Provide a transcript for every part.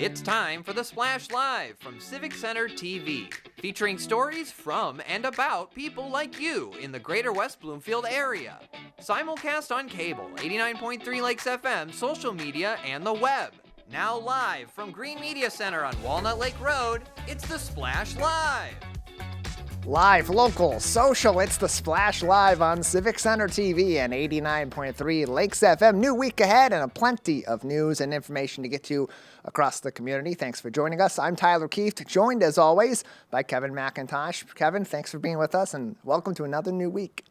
It's time for the Splash Live from Civic Center TV, featuring stories from and about people like you in the greater West Bloomfield area. Simulcast on cable, 89.3 Lakes FM, social media, and the web. Now live from Green Media Center on Walnut Lake Road, it's the Splash Live. Live, local, social, it's the Splash Live on Civic Center TV and 89.3 Lakes FM. New week ahead and plenty of news and information to get to across the community. Thanks for joining us. I'm Tyler Kieft, joined as always by Kevin McIntosh. Kevin, thanks for being with us and welcome to another new week.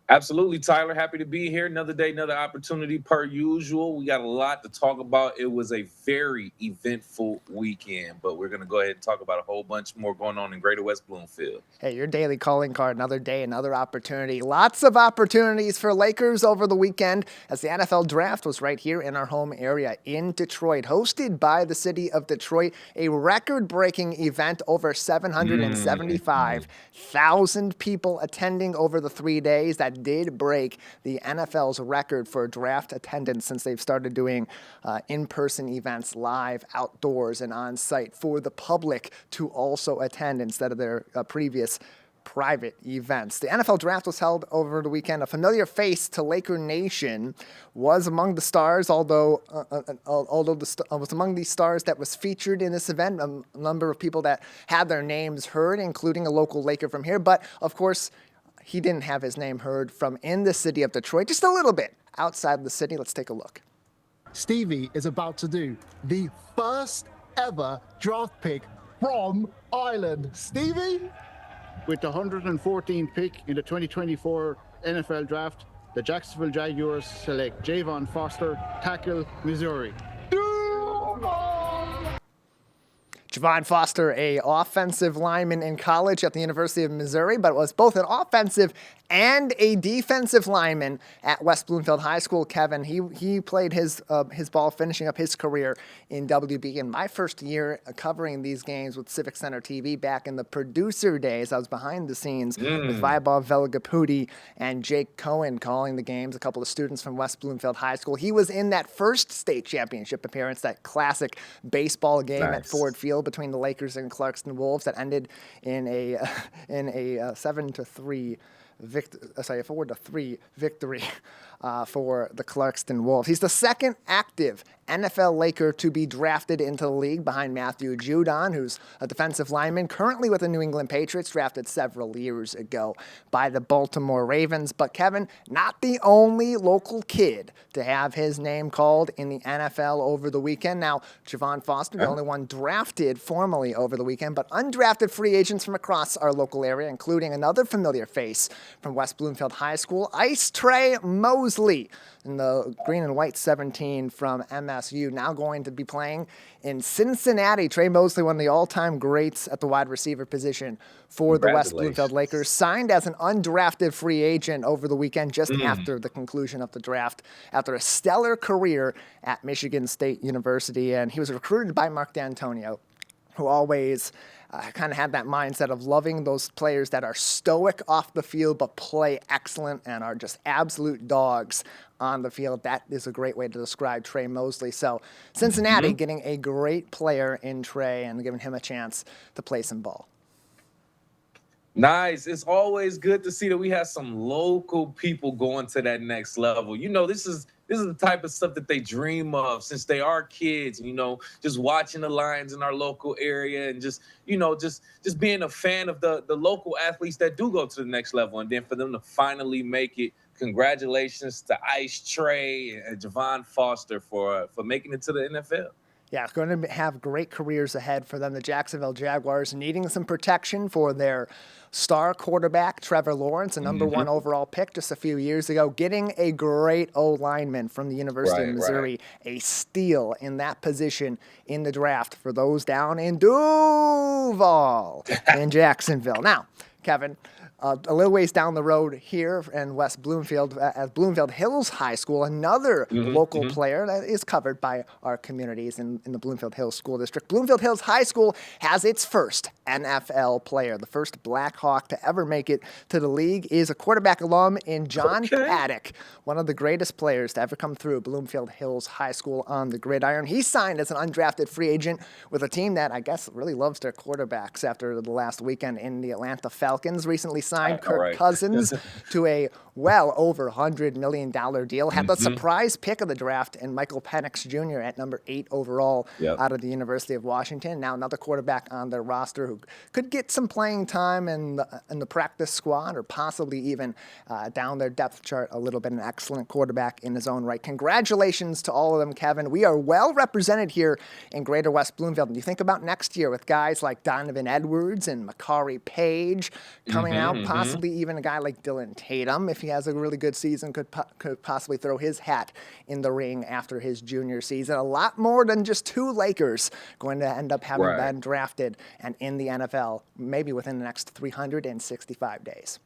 Absolutely, Tyler. Happy to be here. Another day, another opportunity per usual. We got a lot to talk about. It was a very eventful weekend, but we're going to go ahead and talk about a whole bunch more going on in Greater West Bloomfield. Hey, your daily calling card, another day, another opportunity. Lots of opportunities for Lakers over the weekend as the NFL draft was right here in our home area in Detroit, hosted by the city of Detroit. A record-breaking event, over 775,000 people attending over the 3 days. That did break the NFL's record for draft attendance since they've started doing in-person events live, outdoors, and on-site for the public to also attend instead of their previous private events. The NFL draft was held over the weekend. A familiar face to Laker Nation was among the stars, although was among the stars that was featured in this event. A number of people that had their names heard, including a local Laker from here. But, of course, he didn't have his name heard from in the city of Detroit, just a little bit outside the city. Let's take a look. Stevie is about to do the first ever draft pick from Ireland. Stevie? With the 114th pick in the 2024 NFL Draft, the Jacksonville Jaguars select Javon Foster, tackle, Missouri. Javon Foster, a offensive lineman in college at the University of Missouri, but was both an offensive and a defensive lineman at West Bloomfield High School. Kevin, he played his ball, finishing up his career in WB. In my first year covering these games with Civic Center TV back in the producer days, I was behind the scenes with Vaibhav Velagapudi and Jake Cohen calling the games, a couple of students from West Bloomfield High School. He was in that first state championship appearance, that classic baseball game at Ford Field between the Lakers and Clarkston Wolves that ended in a 4-3 victory for the Clarkston Wolves. He's the second active NFL Laker to be drafted into the league behind Matthew Judon, who's a defensive lineman currently with the New England Patriots, drafted several years ago by the Baltimore Ravens. But Kevin, not the only local kid to have his name called in the NFL over the weekend. Now, Javon Foster, the only one drafted formally over the weekend, but undrafted free agents from across our local area, including another familiar face from West Bloomfield High School, Ice Trey Mosley, in the green and white 17 from MSU, now going to be playing in Cincinnati. Trey Mosley, one of the all-time greats at the wide receiver position for the West Bloomfield Lakers, signed as an undrafted free agent over the weekend just after the conclusion of the draft, after a stellar career at Michigan State University. And he was recruited by Mark D'Antonio, who always kind of had that mindset of loving those players that are stoic off the field but play excellent and are just absolute dogs on the field. That is a great way to describe Trey Mosley. So Cincinnati getting a great player in Trey and giving him a chance to play some ball. Nice. It's always good to see that we have some local people going to that next level. You know, this is the type of stuff that they dream of since they are kids, just watching the Lions in our local area and just being a fan of the local athletes that do go to the next level. And then for them to finally make it, congratulations to Ice Trey and Javon Foster for making it to the NFL. Yeah, it's going to have great careers ahead for them. The Jacksonville Jaguars needing some protection for their star quarterback, Trevor Lawrence, a number one overall pick just a few years ago, getting a great O-lineman from the University of Missouri, a steal in that position in the draft for those down in Duval in Jacksonville. Now, Kevin, A little ways down the road here in West Bloomfield, at Bloomfield Hills High School, another local player that is covered by our communities in the Bloomfield Hills School District. Bloomfield Hills High School has its first NFL player. The first Black Hawk to ever make it to the league is a quarterback alum in John Paddock, one of the greatest players to ever come through Bloomfield Hills High School on the gridiron. He signed as an undrafted free agent with a team that I guess really loves their quarterbacks after the last weekend in the Atlanta Falcons. Recently signed Kirk Cousins to a well over $100 million deal. Had the surprise pick of the draft in Michael Penix Jr. at number 8 overall out of the University of Washington. Now another quarterback on their roster who could get some playing time in the practice squad or possibly even down their depth chart a little bit. An excellent quarterback in his own right. Congratulations to all of them, Kevin. We are well represented here in Greater West Bloomfield. And you think about next year with guys like Donovan Edwards and Makari Page coming out, possibly even a guy like Dylan Tatum, if he has a really good season, could possibly throw his hat in the ring after his junior season. A lot more than just 2 Lakers going to end up having been drafted and in the NFL, maybe within the next 365 days.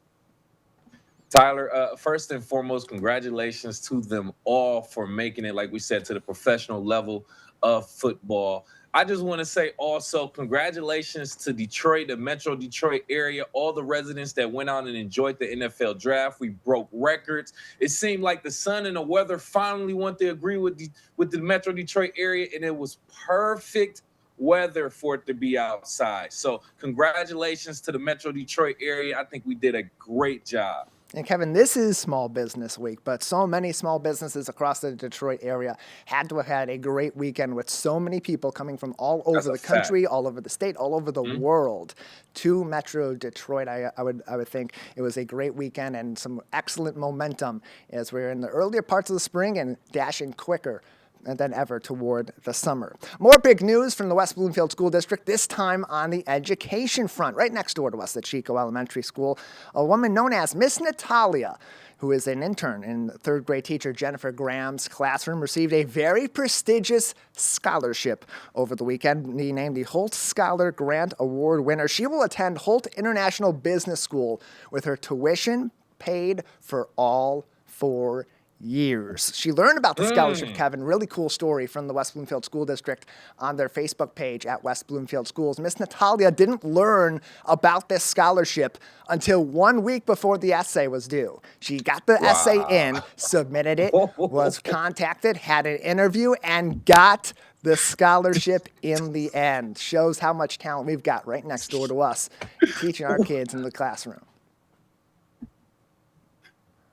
Tyler, first and foremost, congratulations to them all for making it, like we said, to the professional level of football. I just want to say also congratulations to Detroit, the Metro Detroit area, all the residents that went out and enjoyed the NFL draft. We broke records. It seemed like the sun and the weather finally wanted to agree with the Metro Detroit area, and it was perfect weather for it to be outside. So congratulations to the Metro Detroit area. I think we did a great job. And Kevin, this is Small Business Week, but so many small businesses across the Detroit area had to have had a great weekend with so many people coming from all over the country, all over the state, all over the world to Metro Detroit. I would think it was a great weekend and some excellent momentum as we're in the earlier parts of the spring and dashing quicker than ever toward the summer. More big news from the West Bloomfield School District, this time on the education front. Right next door to us at Chico Elementary School, a woman known as Miss Natalia, who is an intern in third grade teacher Jennifer Graham's classroom, received a very prestigious scholarship over the weekend. He named the Holt Scholar Grant Award winner. She will attend Holt International Business School with her tuition paid for all 4 years. She learned about the scholarship, Kevin. Really cool story from the West Bloomfield School District on their Facebook page at West Bloomfield Schools. Miss Natalia didn't learn about this scholarship until 1 week before the essay was due. She got the essay in, submitted it, was contacted, had an interview, and got the scholarship in the end. Shows how much talent we've got right next door to us, teaching our kids in the classroom.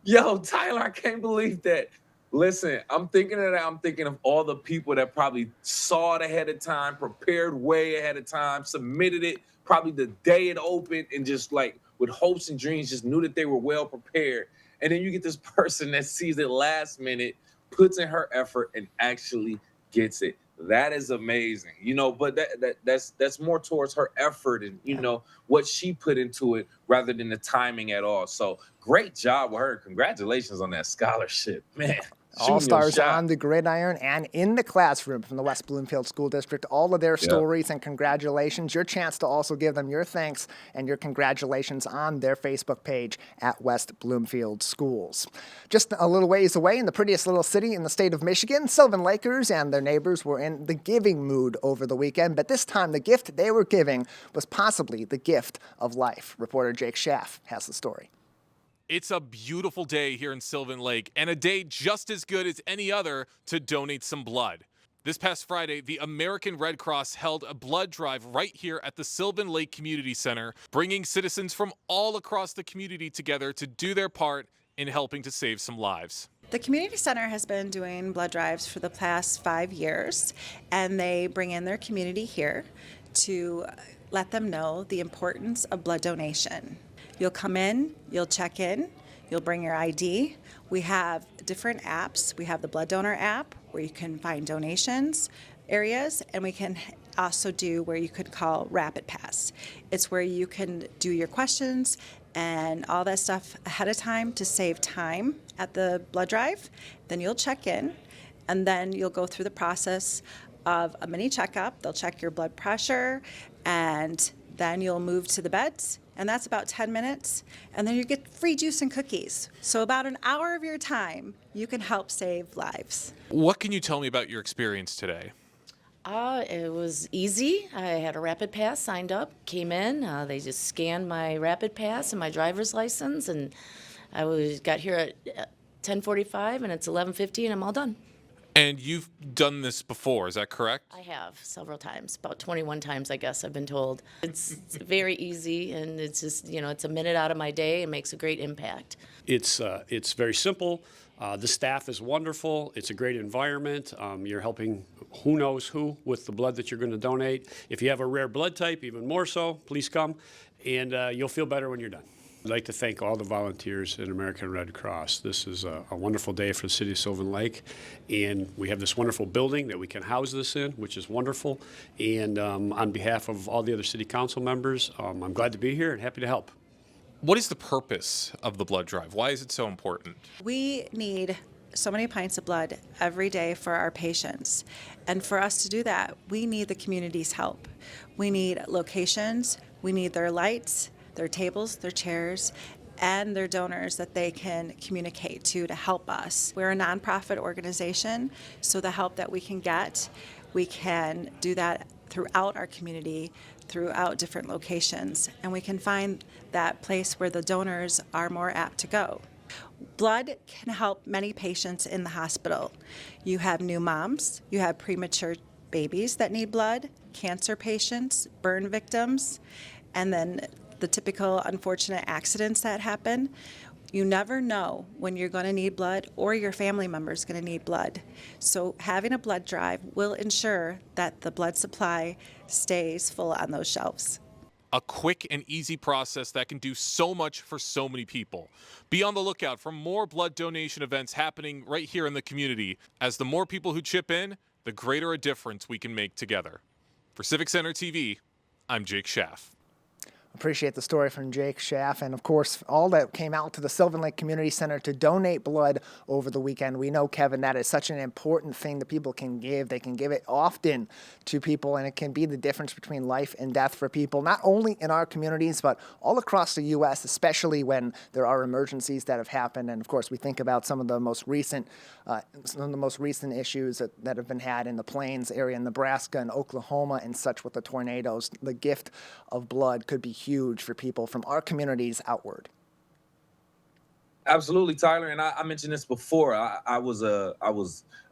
Yo, Tyler, I can't believe that. Listen, I'm thinking of that. I'm thinking of all the people that probably saw it ahead of time, prepared way ahead of time, submitted it probably the day it opened, and just like with hopes and dreams, just knew that they were well prepared. And then you get this person that sees it last minute, puts in her effort, and actually gets it. That is amazing, but that's more towards her effort and, what she put into it rather than the timing at all. So great job with her. Congratulations on that scholarship, man. All-stars on the gridiron and in the classroom from the West Bloomfield School District. All of their stories and congratulations. Your chance to also give them your thanks and your congratulations on their Facebook page at West Bloomfield Schools. Just a little ways away in the prettiest little city in the state of Michigan, Sylvan Lakers and their neighbors were in the giving mood over the weekend, but this time the gift they were giving was possibly the gift of life. Reporter Jake Schaff has the story. It's a beautiful day here in Sylvan Lake, and a day just as good as any other to donate some blood. This past Friday, the American Red Cross held a blood drive right here at the Sylvan Lake Community Center, bringing citizens from all across the community together to do their part in helping to save some lives. The community center has been doing blood drives for the past 5 years, and they bring in their community here to let them know the importance of blood donation. You'll come in, you'll check in, you'll bring your ID. We have different apps. We have the blood donor app where you can find donations areas, and we can also do where you could call Rapid Pass. It's where you can do your questions and all that stuff ahead of time to save time at the blood drive. Then you'll check in, and then you'll go through the process of a mini checkup. They'll check your blood pressure, and Then you'll move to the beds, and that's about 10 minutes. And then you get free juice and cookies. So about an hour of your time, you can help save lives. What can you tell me about your experience today? It was easy. I had a rapid pass, signed up, came in. They just scanned my rapid pass and my driver's license, and got here at 10:45, and it's 11:50, and I'm all done. And you've done this before, is that correct? I have several times, about 21 times, I guess I've been told. It's very easy, and it's just, it's a minute out of my day. It makes a great impact. It's very simple. The staff is wonderful. It's a great environment. You're helping who knows who with the blood that you're going to donate. If you have a rare blood type, even more so, please come, and you'll feel better when you're done. I'd like to thank all the volunteers in American Red Cross. This is a wonderful day for the city of Sylvan Lake, and we have this wonderful building that we can house this in, which is wonderful. And on behalf of all the other city council members, I'm glad to be here and happy to help. What is the purpose of the blood drive? Why is it so important? We need so many pints of blood every day for our patients. And for us to do that, we need the community's help. We need locations, we need their lights, their tables, their chairs, and their donors that they can communicate to help us. We're a nonprofit organization, so the help that we can get, we can do that throughout our community, throughout different locations, and we can find that place where the donors are more apt to go. Blood can help many patients in the hospital. You have new moms, you have premature babies that need blood, cancer patients, burn victims, and then the typical unfortunate accidents that happen. You never know when you're going to need blood or your family member is going to need blood. So having a blood drive will ensure that the blood supply stays full on those shelves. A quick and easy process that can do so much for so many people. Be on the lookout for more blood donation events happening right here in the community. As the more people who chip in, the greater a difference we can make together. For Civic Center TV, I'm Jake Schaff. Appreciate the story from Jake Schaff, and of course all that came out to the Sylvan Lake Community Center to donate blood over the weekend. We know, Kevin, that is such an important thing that people can give. They can give it often to people, and it can be the difference between life and death for people, not only in our communities, but all across the U.S., especially when there are emergencies that have happened. And of course, we think about some of the most recent issues that have been had in the Plains area in Nebraska and Oklahoma and such with the tornadoes. The gift of blood could be huge for people from our communities outward. Absolutely, Tyler. And I mentioned this before. I was a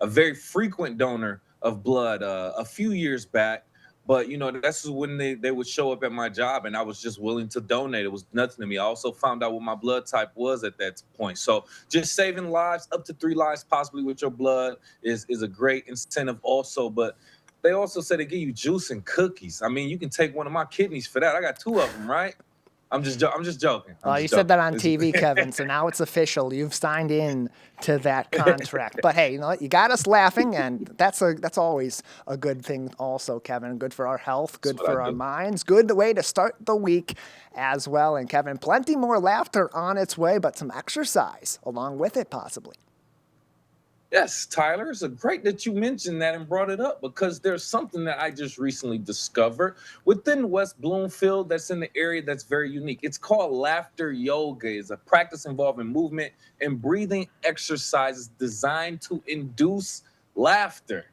very frequent donor of blood a few years back. But, that's when they would show up at my job and I was just willing to donate. It was nothing to me. I also found out what my blood type was at that point. So just saving lives, up to 3 lives possibly with your blood is a great incentive also. But they also said they give you juice and cookies. I mean, you can take one of my kidneys for that. I got 2 of them, right? I'm just joking. You said that on TV, Kevin, so now it's official. You've signed in to that contract. But hey, you know what? You got us laughing, and that's always a good thing also, Kevin. Good for our health, good for our minds, good way to start the week as well. And Kevin, plenty more laughter on its way, but some exercise along with it possibly. Yes, Tyler, it's great that you mentioned that and brought it up because there's something that I just recently discovered within West Bloomfield that's in the area that's very unique. It's called laughter yoga. It's a practice involving movement and breathing exercises designed to induce laughter.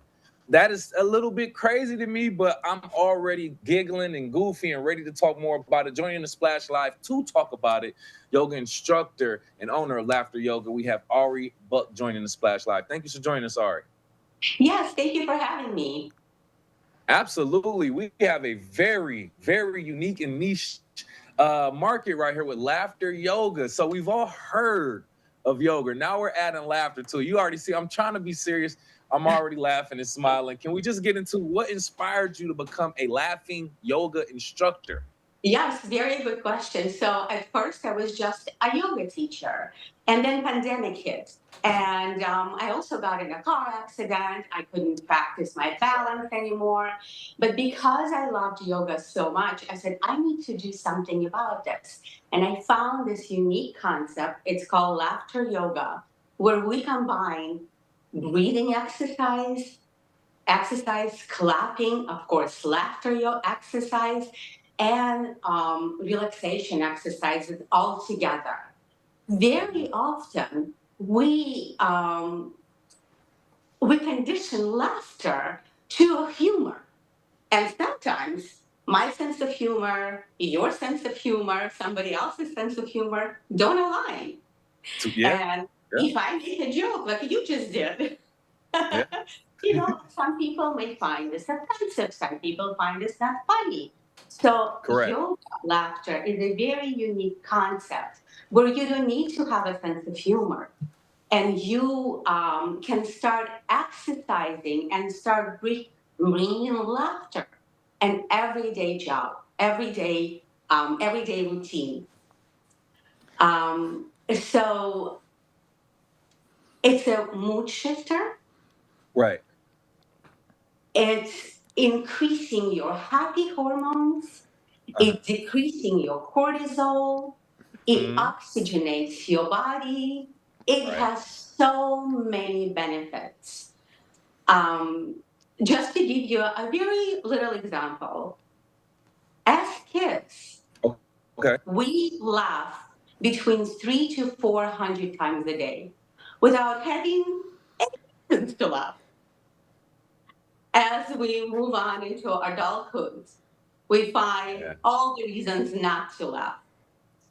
That is a little bit crazy to me, but I'm already giggling and goofy and ready to talk more about it. Joining the Splash Live to talk about it, yoga instructor and owner of Laughter Yoga, we have Ari Buck joining the Splash Live. Thank you for joining us, Ari. Yes, thank you for having me. Absolutely. We have a very, very unique and niche market right here with Laughter Yoga. So we've all heard of yoga. Now we're adding laughter to it. You already see, I'm trying to be serious. I'm already laughing and smiling. Can we just get into what inspired you to become a laughing yoga instructor? Yes, very good question. So at first I was just a yoga teacher, and then pandemic hit. And I also got in a car accident. I couldn't practice my balance anymore. But because I loved yoga so much, I said, I need to do something about this. And I found this unique concept. It's called laughter yoga, where we combine breathing exercise, clapping, of course, laughter yoga exercise, and relaxation exercises all together. Very often, we condition laughter to a humor. And sometimes my sense of humor, your sense of humor, somebody else's sense of humor don't align. Yeah, And yeah, if I make a joke like you just did, yeah. some people may find this offensive, some people find this not funny. So Correct. yoga laughter is a very unique concept where you don't need to have a sense of humor. And you can start exercising and start bringing laughter, an everyday job, everyday routine. So it's a mood shifter. Right. It's increasing your happy hormones. Uh-huh. It's decreasing your cortisol. It Mhm. oxygenates your body. It Right. has so many benefits. Um, just to give you a very little example, as kids, Oh, okay. we laugh between 300 to 400 times a day without having any reasons to laugh. As we move on into adulthood, we find Yeah. all the reasons not to laugh.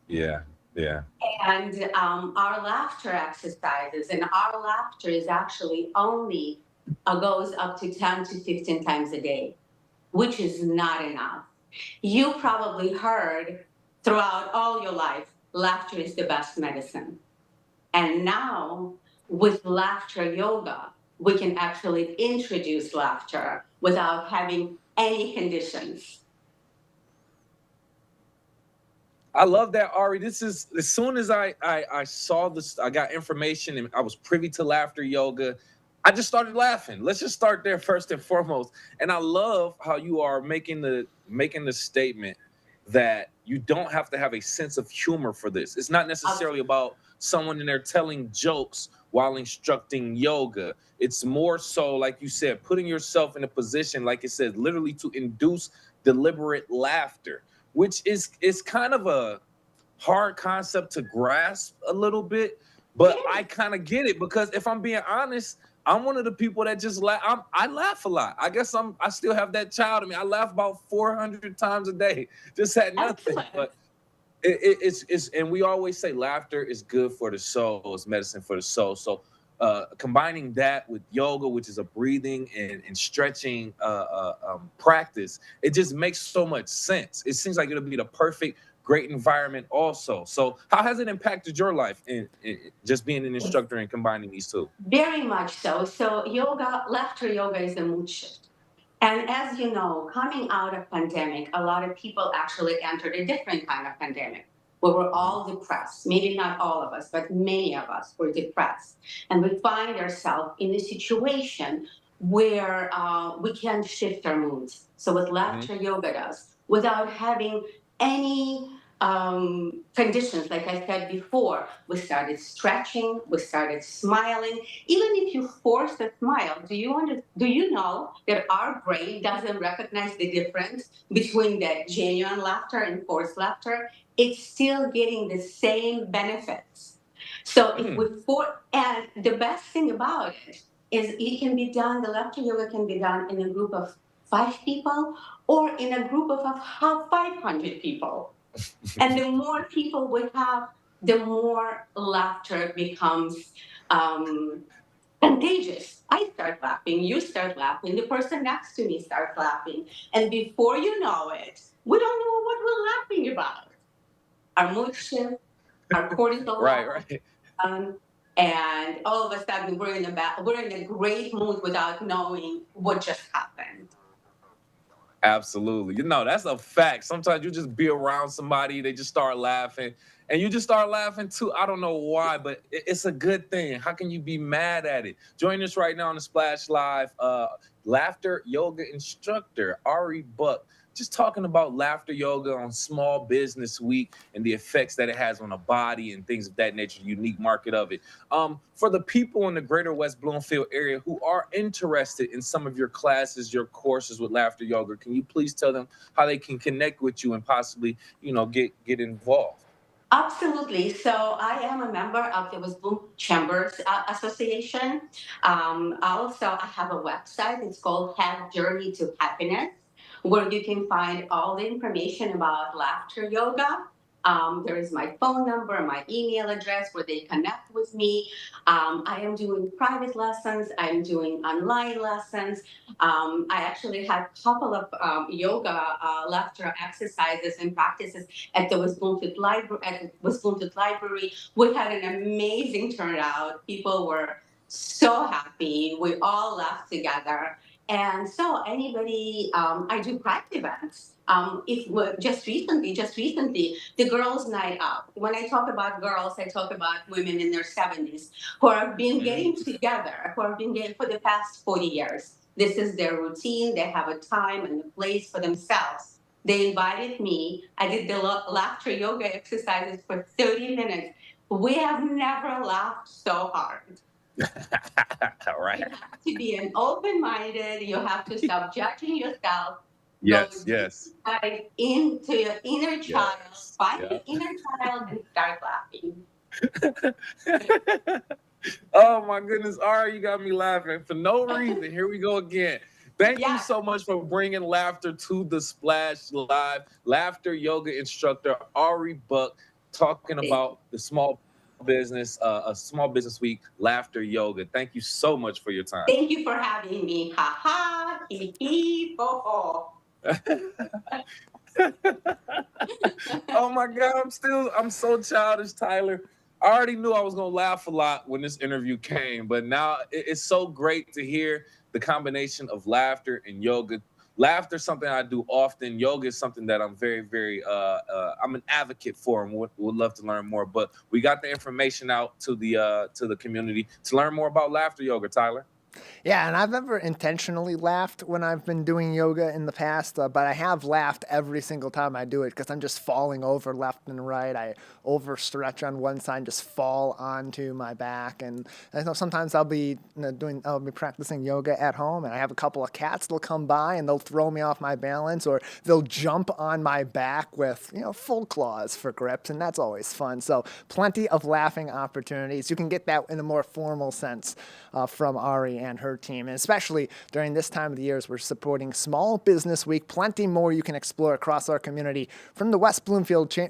Yeah. Yeah. And our laughter exercises, and our laughter is actually only goes up to 10 to 15 times a day, which is not enough. You probably heard throughout all your life, laughter is the best medicine. And now, with laughter yoga, we can actually introduce laughter without having any conditions. I love that, Ari. This is as soon as I saw this, I got information and I was privy to laughter yoga. I just started laughing. Let's just start there first and foremost. And I love how you are making the statement that you don't have to have a sense of humor for this. It's not necessarily about someone in there telling jokes while instructing yoga. It's more so, like you said, putting yourself in a position, like it says, literally to induce deliberate laughter, which is kind of a hard concept to grasp a little bit, but I kind of get it because if I'm being honest, I'm one of the people that just laugh. I laugh a lot. I guess I still have that child in me. I laugh about 400 times a day, just had nothing. Excellent. But it's and we always say laughter is good for the soul. It's medicine for the soul. So combining that with yoga, which is a breathing and stretching practice, it just makes so much sense. It seems like it'll be the perfect, great environment also. So how has it impacted your life in just being an instructor and combining these two? Very much so. So laughter yoga is a mood shift. And as you know, coming out of pandemic, a lot of people actually entered a different kind of pandemic where we're all depressed. Maybe not all of us, but many of us were depressed. And we find ourselves in a situation where we can shift our moods. So what laughter yoga does, without having any conditions, like I said before, we started stretching, we started smiling. Even if you force a smile, do you know that our brain doesn't recognize the difference between that genuine laughter and forced laughter? It's still getting the same benefits. So if we and the best thing about it is it can be done, the laughter yoga can be done in a group of 5 people or in a group of 500 people. And the more people we have, the more laughter becomes contagious. I start laughing, you start laughing, the person next to me starts laughing. And before you know it, we don't know what we're laughing about. Our mood shift, our cortisol Right, level, right. and all of a sudden we're in a great mood without knowing what just happened. Absolutely. That's a fact. Sometimes you just be around somebody, they just start laughing, and you just start laughing too. I don't know why, but it's a good thing. How can you be mad at it? Join us right now on the Splash Live. laughter yoga instructor, Ari Buck, just talking about laughter yoga on Small Business Week and the effects that it has on the body and things of that nature, unique market of it. For the people in the greater West Bloomfield area who are interested in some of your classes, your courses with laughter yoga, can you please tell them how they can connect with you and possibly, get involved? Absolutely. So I am a member of the West Bloom Chambers Association. Also, I have a website. It's called Head Journey to Happiness, where you can find all the information about laughter yoga. There is my phone number, my email address where they connect with me. I am doing private lessons. I'm doing online lessons. I actually had a couple of yoga laughter exercises and practices at the West Bloomfield Library. We had an amazing turnout. People were so happy. We all laughed together. And so anybody, I do private events. If just recently, the girls' night out. When I talk about girls, I talk about women in their 70s who have been getting together, who have been getting for the past 40 years. This is their routine. They have a time and a place for themselves. They invited me. I did the laughter yoga exercises for 30 minutes. We have never laughed so hard. All right. You have to be an open-minded. You have to stop judging yourself. Yes, Go yes. dive into your inner child. Yes. Find Yeah. the inner child and start laughing. Oh my goodness, Ari, you got me laughing for no reason. Here we go again. Thank you Yes. so much for bringing laughter to the Splash Live. Laughter yoga instructor Ari Buck talking about the small business week, laughter yoga. Thank you so much for your time. Thank you for having me. Ha ha, hee hee, ho ho. Oh my God, I'm so childish, Tyler. I already knew I was gonna laugh a lot when this interview came, but now it's so great to hear the combination of laughter and yoga. Laughter is something I do often. Yoga is something that I'm very, very I'm an advocate for and would love to learn more. But we got the information out to the community to learn more about laughter yoga, Tyler. Yeah, and I've never intentionally laughed when I've been doing yoga in the past, but I have laughed every single time I do it because I'm just falling over left and right. I overstretch on one side, just fall onto my back, and I know sometimes I'll be practicing yoga at home, and I have a couple of cats. They'll come by and they'll throw me off my balance, or they'll jump on my back with full claws for grips, and that's always fun. So plenty of laughing opportunities. You can get that in a more formal sense from Ari and her team, and especially during this time of the year as we're supporting Small Business Week. Plenty more you can explore across our community from the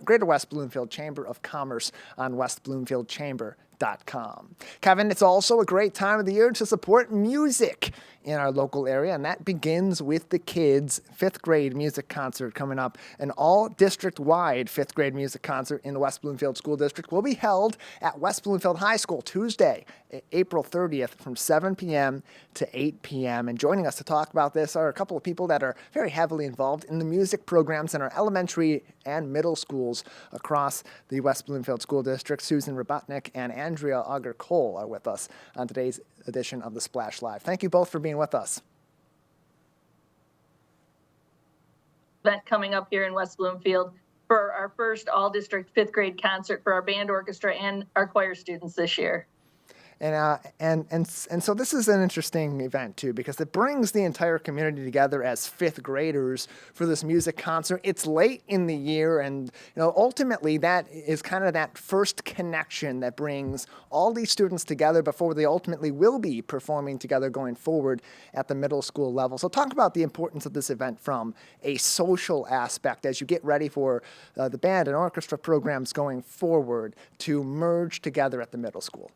Greater West Bloomfield Chamber of Commerce on westbloomfieldchamber.com. Kevin, it's also a great time of the year to support music in our local area, and that begins with the kids' 5th grade music concert coming up. An all district-wide 5th grade music concert in the West Bloomfield School District will be held at West Bloomfield High School Tuesday, April 30th from 7 p.m. to 8 p.m. And joining us to talk about this are a couple of people that are very heavily involved in the music programs in our elementary and middle schools across the West Bloomfield School District. Susan Robotnik and Andrea Auger-Cole are with us on today's edition of the Splash Live. Thank you both for being with us. Event coming up here in West Bloomfield for our first all-district 5th grade concert for our band orchestra and our choir students this year. And so this is an interesting event too, because it brings the entire community together as 5th graders for this music concert. It's late in the year, and ultimately that is kind of that first connection that brings all these students together before they ultimately will be performing together going forward at the middle school level. So talk about the importance of this event from a social aspect as you get ready for the band and orchestra programs going forward to merge together at the middle school.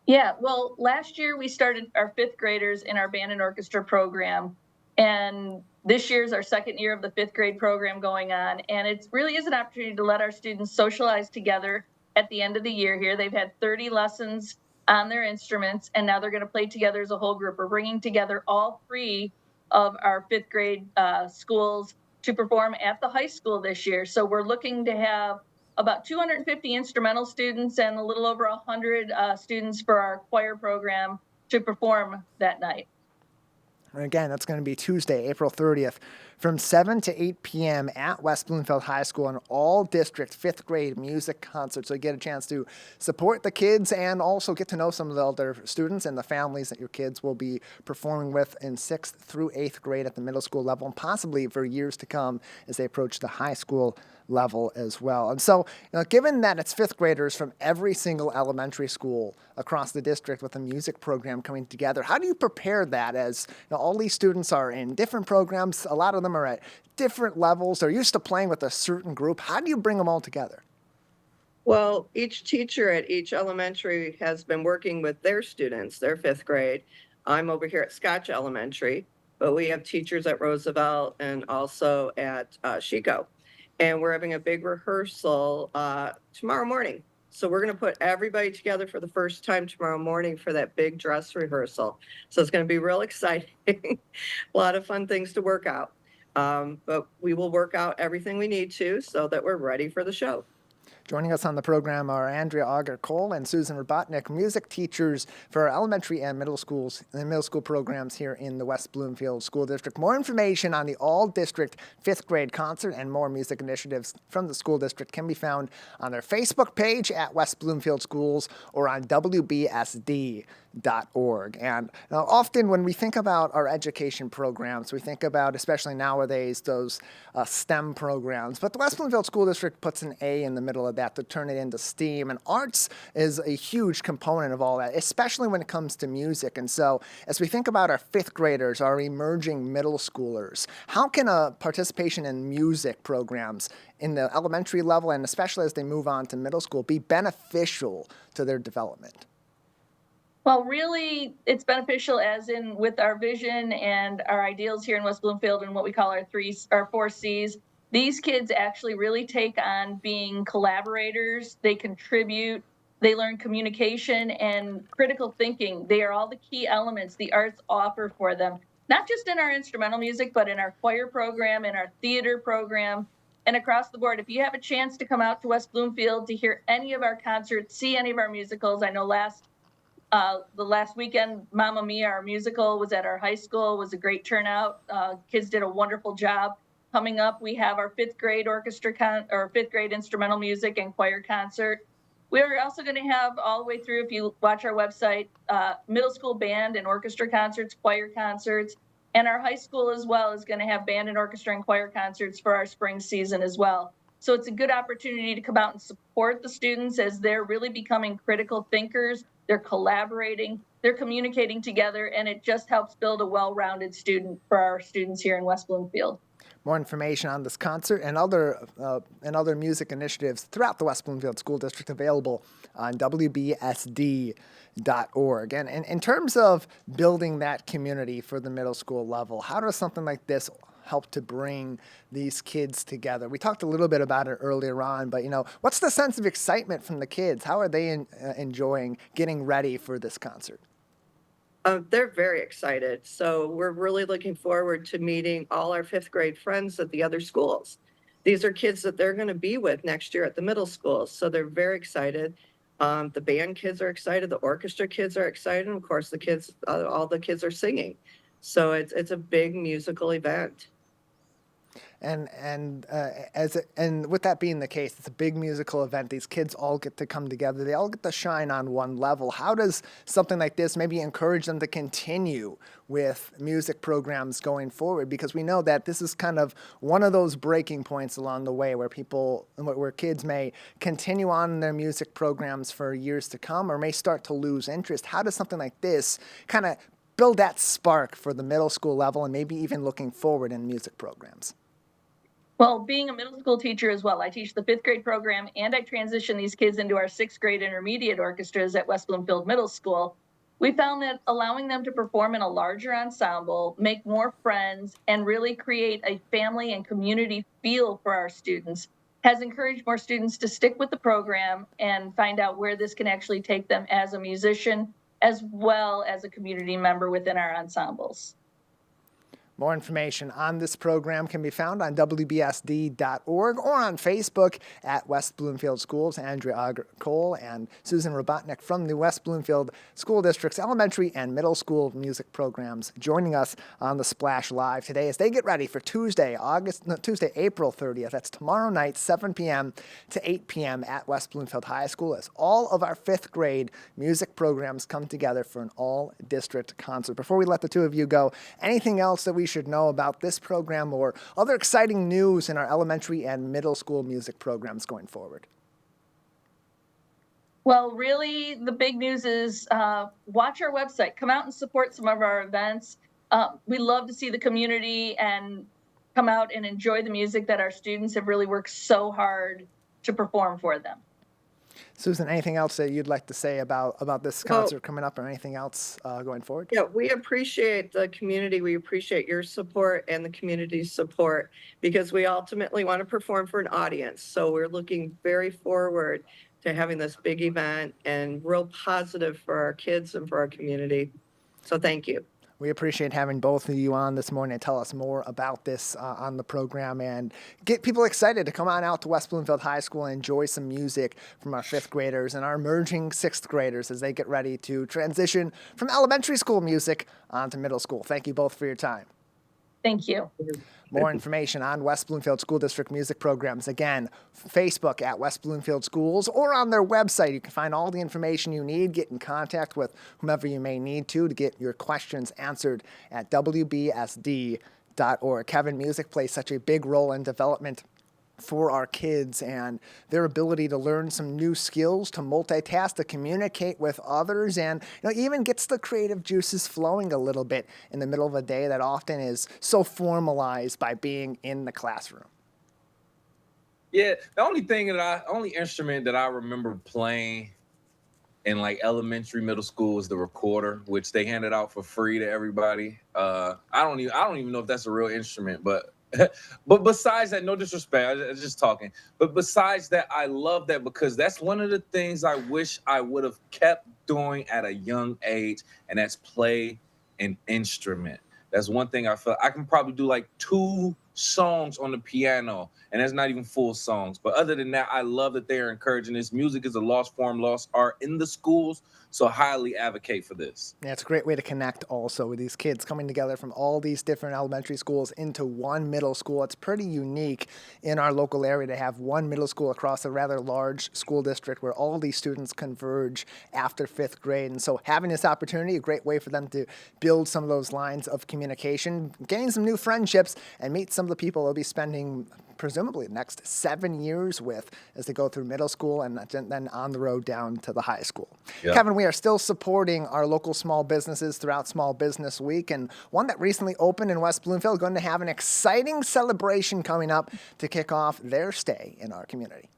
Yeah, well, last year we started our 5th graders in our band and orchestra program, and this year is our 2nd year of the 5th grade program going on, and it really is an opportunity to let our students socialize together at the end of the year here. They've had 30 lessons on their instruments, and now they're going to play together as a whole group. We're bringing together all 3 of our 5th grade schools to perform at the high school this year. So we're looking to have about 250 instrumental students and a little over 100 students for our choir program to perform that night. And again, that's going to be Tuesday, April 30th, from 7 to 8 p.m. at West Bloomfield High School, an all-district fifth grade music concert. So you get a chance to support the kids and also get to know some of the other students and the families that your kids will be performing with in 6th through 8th grade at the middle school level, and possibly for years to come as they approach the high school level as well. And so, given that it's fifth graders from every single elementary school across the district with a music program coming together, how do you prepare that as all these students are in different programs? A lot of them are at different levels. They're used to playing with a certain group. How do you bring them all together? Well, each teacher at each elementary has been working with their students, their fifth grade. I'm over here at Scotch Elementary, but we have teachers at Roosevelt and also at Chico. And we're having a big rehearsal tomorrow morning. So we're going to put everybody together for the first time tomorrow morning for that big dress rehearsal. So it's going to be real exciting. A lot of fun things to work out. But we will work out everything we need to so that we're ready for the show. Joining us on the program are Andrea Auger-Cole and Susan Robotnik, music teachers for our elementary and middle school programs here in the West Bloomfield School District. More information on the all-district fifth grade concert and more music initiatives from the school district can be found on their Facebook page at West Bloomfield Schools or on WBSD.org. And often when we think about our education programs, we think about, especially nowadays, those STEM programs. But the West Bloomfield School District puts an A in the middle of that to turn it into STEAM. And arts is a huge component of all that, especially when it comes to music. And so as we think about our fifth graders, our emerging middle schoolers, how can a participation in music programs in the elementary level, and especially as they move on to middle school, be beneficial to their development? Well, really, it's beneficial as in with our vision and our ideals here in West Bloomfield and what we call our 4 C's. These kids actually really take on being collaborators. They contribute. They learn communication and critical thinking. They are all the key elements the arts offer for them, not just in our instrumental music, but in our choir program, in our theater program, and across the board. If you have a chance to come out to West Bloomfield to hear any of our concerts, see any of our musicals, I know the last weekend, Mamma Mia, our musical, was at our high school. It was a great turnout. Kids did a wonderful job. Coming up, we have our fifth grade fifth grade instrumental music and choir concert. We're also going to have all the way through, if you watch our website, middle school band and orchestra concerts, choir concerts, and our high school as well is going to have band and orchestra and choir concerts for our spring season as well. So it's a good opportunity to come out and support the students as they're really becoming critical thinkers. They're collaborating, they're communicating together, and it just helps build a well-rounded student for our students here in West Bloomfield. More information on this concert and other music initiatives throughout the West Bloomfield School District available on WBSD.org. And in terms of building that community for the middle school level, how does something like this help to bring these kids together? We talked a little bit about it earlier on, but what's the sense of excitement from the kids? How are they enjoying getting ready for this concert? They're very excited. So we're really looking forward to meeting all our fifth grade friends at the other schools. These are kids that they're going to be with next year at the middle schools. So they're very excited. The band kids are excited. The orchestra kids are excited. And of course, all the kids are singing. So it's a big musical event. And with that being the case, it's a big musical event. These kids all get to come together. They all get to shine on one level. How does something like this maybe encourage them to continue with music programs going forward? Because we know that this is kind of one of those breaking points along the way where kids may continue on in their music programs for years to come or may start to lose interest. How does something like this kind of build that spark for the middle school level and maybe even looking forward in music programs? Well, being a middle school teacher as well, I teach the fifth grade program and I transition these kids into our sixth grade intermediate orchestras at West Bloomfield Middle School. We found that allowing them to perform in a larger ensemble, make more friends, and really create a family and community feel for our students has encouraged more students to stick with the program and find out where this can actually take them as a musician, as well as a community member within our ensembles. More information on this program can be found on WBSD.org or on Facebook at West Bloomfield Schools. Andrea Cole and Susan Robotnik from the West Bloomfield School District's elementary and middle school music programs joining us on the Splash Live today as they get ready for Tuesday, April 30th. That's tomorrow night, 7 p.m. to 8 p.m. at West Bloomfield High School as all of our fifth grade music programs come together for an all-district concert. Before we let the two of you go, anything else that we should know about this program or other exciting news in our elementary and middle school music programs going forward? Well, really, the big news is watch our website. Come out and support some of our events. We love to see the community and come out and enjoy the music that our students have really worked so hard to perform for them. Susan, anything else that you'd like to say about this concert coming up or anything else going forward? Yeah, we appreciate the community. We appreciate your support and the community's support because we ultimately want to perform for an audience. So we're looking very forward to having this big event and real positive for our kids and for our community. So thank you. We appreciate having both of you on this morning to tell us more about this on the program and get people excited to come on out to West Bloomfield High School and enjoy some music from our fifth graders and our emerging sixth graders as they get ready to transition from elementary school music onto middle school. Thank you both for your time. Thank you. More information on West Bloomfield School District music programs. Again, Facebook at West Bloomfield Schools or on their website. You can find all the information you need. Get in contact with whomever you may need to get your questions answered at WBSD.org. Kevin, music plays such a big role in development for our kids and their ability to learn some new skills, to multitask, to communicate with others, and even gets the creative juices flowing a little bit in the middle of a day that often is so formalized by being in the classroom. Yeah, the only instrument that I remember playing in like elementary, middle school is the recorder, which they handed out for free to everybody. I don't even know if that's a real instrument, but besides that, no disrespect, I'm just talking. But besides that, I love that because that's one of the things I wish I would have kept doing at a young age, and that's play an instrument. That's one thing I feel I can probably do like 2 songs on the piano, and that's not even full songs. But other than that, I love that they're encouraging this. Music is a lost form, lost art in the schools, so highly advocate for this. Yeah, it's a great way to connect also with these kids coming together from all these different elementary schools into one middle school. It's pretty unique in our local area to have one middle school across a rather large school district where all these students converge after 5th grade. And so having this opportunity, a great way for them to build some of those lines of communication, gain some new friendships, and meet some of the people they'll be spending presumably the next 7 years with as they go through middle school and then on the road down to the high school. Yeah. Kevin, we are still supporting our local small businesses throughout Small Business Week, and one that recently opened in West Bloomfield going to have an exciting celebration coming up to kick off their stay in our community.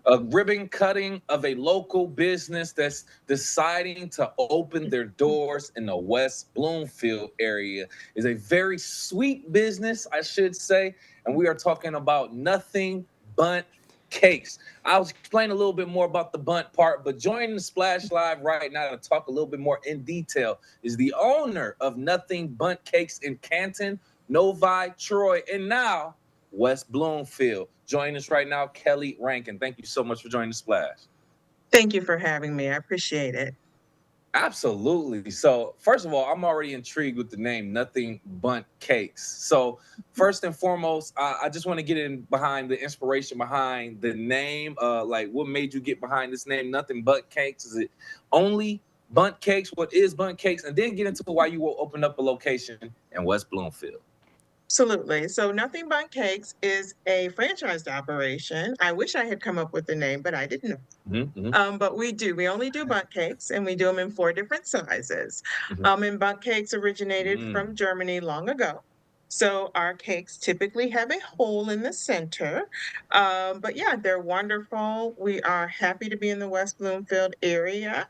A ribbon cutting of a local business that's deciding to open their doors in the West Bloomfield area is a very sweet business, I should say. And we are talking about Nothing Bundt Cakes. I'll explain a little bit more about the Bundt part, but joining the Splash Live right now to talk a little bit more in detail is the owner of Nothing Bundt Cakes in Canton, Novi, Troy, and now West Bloomfield. Joining us right now, Kelly Rankin. Thank you so much for joining the Splash. Thank you for having me. I appreciate it. Absolutely. So first of all, I'm already intrigued with the name Nothing Bundt Cakes. So first and foremost, I just want to get in behind the inspiration behind the name. Like what made you get behind this name, Nothing Bundt Cakes? Is it only Bundt Cakes? What is Bundt Cakes? And then get into why you will open up a location in West Bloomfield. Absolutely. So Nothing Bundt Cakes is a franchised operation. I wish I had come up with the name, but I didn't know. But we do. We only do Bundt Cakes, and we do them in 4 different sizes. And Bundt Cakes originated from Germany long ago. So our cakes typically have a hole in the center. But yeah, they're wonderful. We are happy to be in the West Bloomfield area.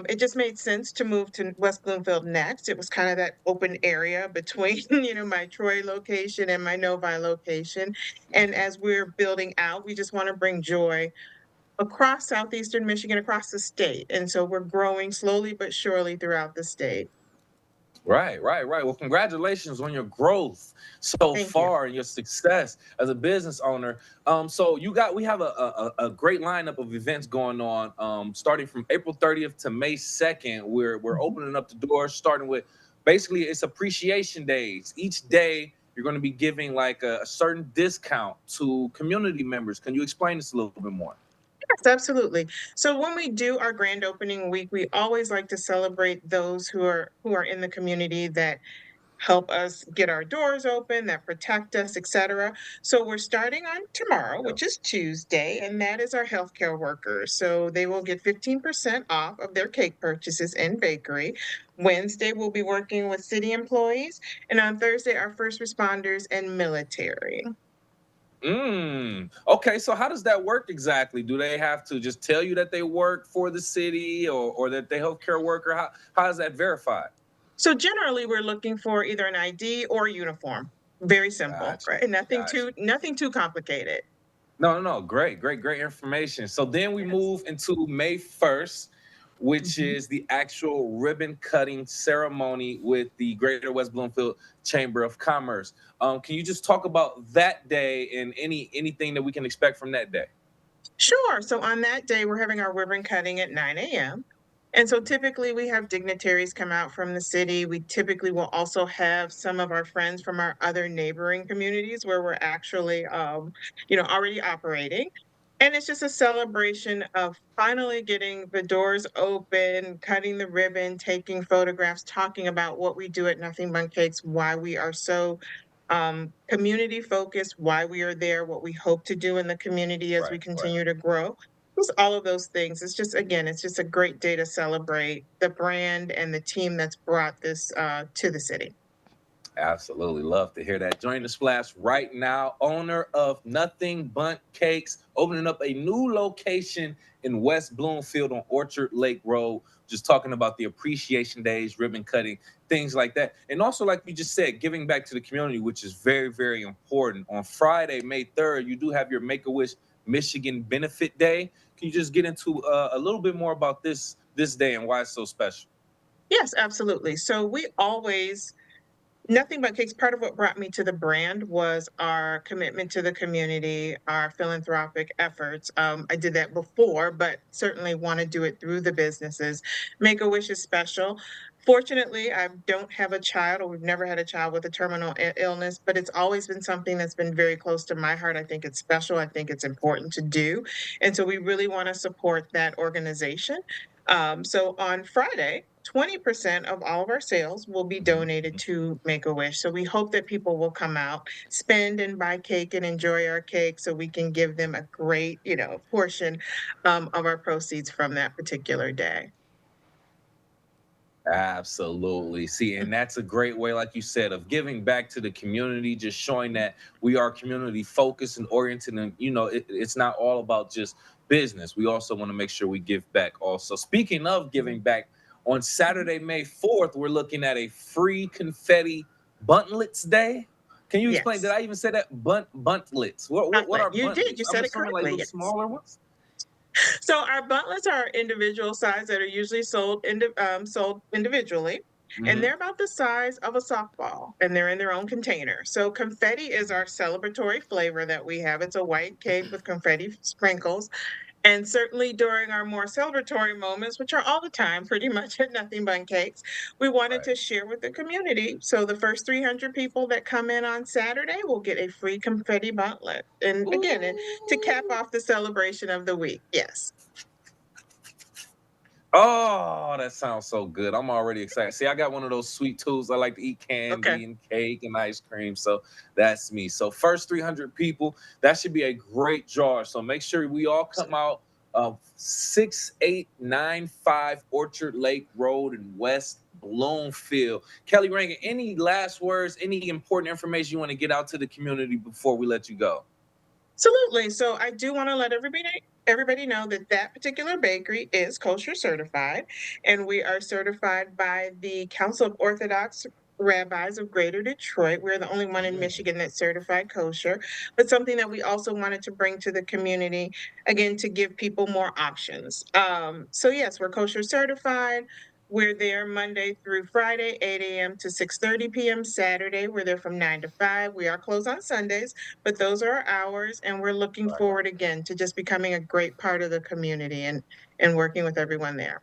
It just made sense to move to West Bloomfield next. It was kind of that open area between, my Troy location and my Novi location. And as we're building out, we just want to bring joy across southeastern Michigan, across the state. And so we're growing slowly but surely throughout the state. Right. Well, congratulations on your growth so Thank you. far and your success as a business owner. So we have a great lineup of events going on. Starting from April 30th to May 2nd. We're opening up the doors, starting with basically it's appreciation days. Each day you're going to be giving like a certain discount to community members. Can you explain this a little bit more? Yes, absolutely. So when we do our grand opening week, we always like to celebrate those who are in the community that help us get our doors open, that protect us, etc. So we're starting on tomorrow, which is Tuesday, and that is our healthcare workers. So they will get 15% off of their cake purchases in bakery. Wednesday, we'll be working with city employees, and on Thursday, our first responders and military. Okay, so how does that work exactly? Do they have to just tell you that they work for the city or that they healthcare worker? How is that verified? So generally, we're looking for either an ID or a uniform. Very simple, Gotcha. right? Gotcha. Nothing too complicated. No. Great information. So then we move into May 1st, which Mhm. is the actual ribbon cutting ceremony with the Greater West Bloomfield Chamber of Commerce. Can you just talk about that day and anything that we can expect from that day? Sure. So on that day, we're having our ribbon cutting at 9 a.m. And so typically we have dignitaries come out from the city. We typically will also have some of our friends from our other neighboring communities where we're actually, already operating. And it's just a celebration of finally getting the doors open, cutting the ribbon, taking photographs, talking about what we do at Nothing But Cakes, why we are so community focused, why we are there, what we hope to do in the community as we Right. continue to grow. Just all of those things. It's just, again, it's just a great day to celebrate the brand and the team that's brought this to the city. Absolutely love to hear that. Join the splash right now. Owner of Nothing But Cakes, opening up a new location in West Bloomfield on Orchard Lake Road. Just talking about the appreciation days, ribbon cutting, things like that. And also, like you just said, giving back to the community, which is very, very important. On Friday, May 3rd, you do have your Make a Wish Michigan Benefit Day. Can you just get into a little bit more about this day and why it's so special? Yes, absolutely. So we always Nothing But Cakes, part of what brought me to the brand was our commitment to the community, our philanthropic efforts. I did that before, but certainly want to do it through the businesses. Make a Wish is special. Fortunately, I don't have a child, or we've never had a child with a terminal illness, but it's always been something that's been very close to my heart. I think it's special. I think it's important to do. And so we really want to support that organization. So on Friday, 20% of all of our sales will be donated to Make a Wish. So we hope that people will come out, spend and buy cake and enjoy our cake so we can give them a great, portion of our proceeds from that particular day. Absolutely. See, and that's a great way, like you said, of giving back to the community, just showing that we are community focused and oriented. And, it's not all about just business. We also want to make sure we give back also. Speaking of giving back, on Saturday, May 4th, we're looking at a free confetti buntlets day. Can you explain? Did Yes. I even say that? Buntlets. What Chocolate. are You did. buntlets? You I'm said it assuming like correctly. little Yes. smaller ones. So our buntlets are individual size that are usually sold individually, and Hmm. they're about the size of a softball, and they're in their own container. So confetti is our celebratory flavor that we have. It's a white cake with confetti sprinkles, and certainly during our more celebratory moments, which are all the time, pretty much at Nothing But Cakes, we wanted Right. to share with the community. So the first 300 people that come in on Saturday will get a free confetti buntlet. And again, to cap Ooh. off the celebration of the week. Yes. Oh, that sounds so good. I'm already excited. See, I got one of those sweet tools. I like to eat Okay. candy and cake and ice cream. So that's me. So first 300 people, that should be a great jar. So make sure we all come out of 6895 Orchard Lake Road in West Bloomfield. Kelly Rankin, any last words, any important information you want to get out to the community before we let you go? Absolutely. So I do want to let everybody know that that particular bakery is kosher certified, and we are certified by the Council of Orthodox Rabbis of Greater Detroit. We're the only one in Mm. Michigan that's certified kosher, but something that we also wanted to bring to the community, again, to give people more options. So yes, we're kosher certified. We're there Monday through Friday, 8 a.m. to 6:30 p.m. Saturday, we're there from 9 to 5. We are closed on Sundays, but those are our hours, and we're looking forward again to just becoming a great part of the community and working with everyone there.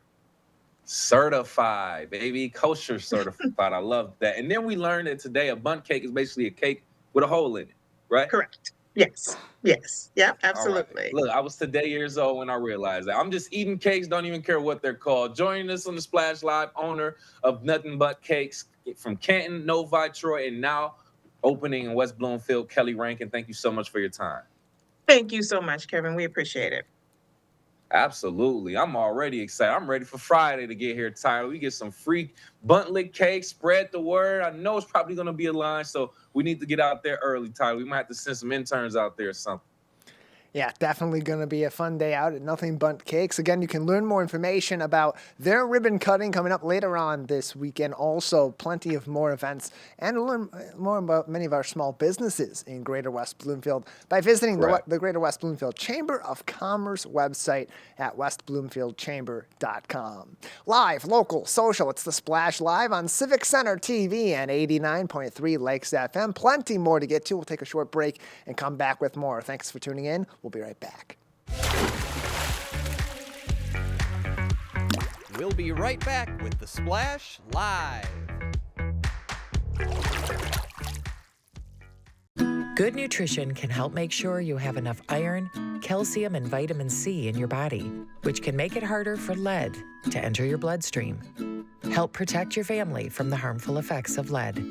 Certified, baby, kosher certified. I love that. And then we learned that today a bundt cake is basically a cake with a hole in it, right? Correct. Yes. Yes. Yep. All right. Absolutely. Look, I was today years old when I realized that. I'm just eating cakes, don't even care what they're called. Joining us on the Splash Live, owner of Nothing But Cakes from Canton, Novi, Troy, and now opening in West Bloomfield, Kelly Rankin. Thank you so much for your time. Thank you so much, Kevin. We appreciate it. Absolutely. I'm already excited. I'm ready for Friday to get here, Tyler. We get some free buntlet cake. Spread the word. I know it's probably going to be a line, so we need to get out there early, Tyler. We might have to send some interns out there or something. Yeah, definitely going to be a fun day out at Nothing But Cakes. Again, you can learn more information about their ribbon cutting coming up later on this weekend. Also, plenty of more events and learn more about many of our small businesses in Greater West Bloomfield by visiting the Greater West Bloomfield Chamber of Commerce website at westbloomfieldchamber.com. Live, local, social, it's the Splash Live on Civic Center TV and 89.3 Lakes FM. Plenty more to get to. We'll take a short break and come back with more. Thanks for tuning in. We'll be right back. We'll be right back with the Splash Live. Good nutrition can help make sure you have enough iron, calcium, and vitamin C in your body, which can make it harder for lead to enter your bloodstream. Help protect your family from the harmful effects of lead.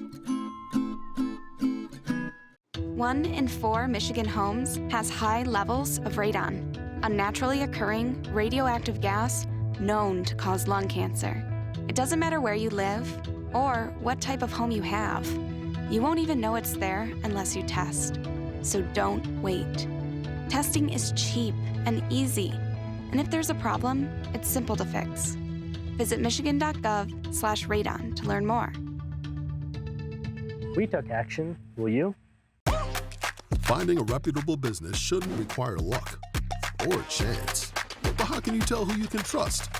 1 in 4 Michigan homes has high levels of radon, a naturally occurring radioactive gas known to cause lung cancer. It doesn't matter where you live or what type of home you have. You won't even know it's there unless you test. So don't wait. Testing is cheap and easy, and if there's a problem, it's simple to fix. Visit michigan.gov/radon to learn more. We took action. Will you? Finding a reputable business shouldn't require luck or chance. But how can you tell who you can trust?